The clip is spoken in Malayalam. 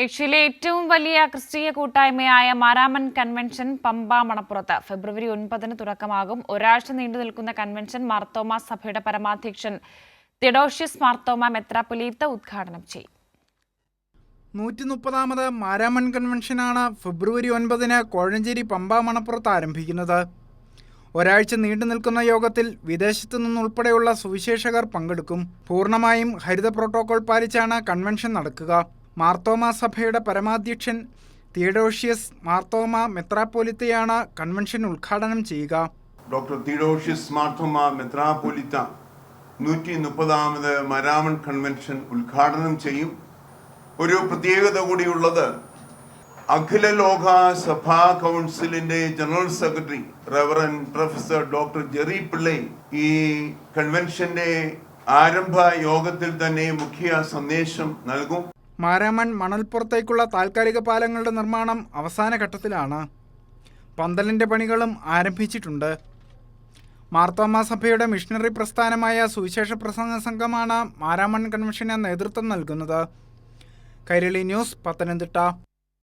ഏഷ്യയിലെ ഏറ്റവും വലിയ ക്രിസ്തീയ കൂട്ടായ്മയായ മാരാമൺ കൺവെൻഷൻ പമ്പ മണപ്പുറത്ത് ഫെബ്രുവരി 9 തുടക്കമാകും. ഒരാഴ്ച നീണ്ടു നിൽക്കുന്ന കൺവെൻഷൻ മാർത്തോമാ സഭയുടെ പരമാധ്യക്ഷൻ തിയോഡോഷ്യസ് മാർത്തോമാ മെത്രാപ്പൊലീത്ത ഉദ്ഘാടനം ചെയ്യും. 130ാമത് മാരാമൺ കൺവെൻഷനാണ് ഫെബ്രുവരി 9 കോഴഞ്ചേരി പമ്പ മണപ്പുറത്ത് ആരംഭിക്കുന്നത്. ഒരാഴ്ച നീണ്ടു നിൽക്കുന്ന യോഗത്തിൽ വിദേശത്തു നിന്നുൾപ്പെടെയുള്ള സുവിശേഷകർ പങ്കെടുക്കും. പൂർണ്ണമായും ഹരിത പ്രോട്ടോകോൾ പാലിച്ചാണ് കൺവെൻഷൻ നടക്കുക. മാർത്തോമാ സഭയുടെ പരമാധ്യക്ഷൻ തിയോഡോഷ്യസ് മാർത്തോമാ മെത്രാപ്പൊലീത്തയാണ് കൺവെൻഷൻ ഉദ്ഘാടനം ചെയ്യുക. ഡോക്ടർ തിയോഡോഷ്യസ് മാർത്തോമാ മെത്രാപ്പൊലീത്ത 130ാമത് മാരാമൺ കൺവെൻഷൻ ഉദ്ഘാടനം ചെയ്യും. ഒരു പ്രത്യേകത കൂടിയുള്ളത്, അഖില ലോക സഭാ കൗൺസിലിന്റെ general secretary reverend professor doctor Jerry Pillai ഈ കൺവെൻഷന്റെ ആരംഭ യോഗത്തിൽ തന്നെ മുഖ്യ സന്ദേശം നൽകും. മാരാമൺ മണൽപ്പുറത്തേക്കുള്ള താൽക്കാലിക പാലങ്ങളുടെ നിർമ്മാണം അവസാന ഘട്ടത്തിലാണ്. പന്തലിന്റെ പണികളും ആരംഭിച്ചിട്ടുണ്ട്. മാർത്തോമാ സഭയുടെ മിഷണറി പ്രസ്ഥാനമായ സുവിശേഷ പ്രസംഗ സംഘമാണ് മാരാമൺ കൺവെൻഷന് നേതൃത്വം നൽകുന്നത്. കൈരളി ന്യൂസ്, പത്തനംതിട്ട.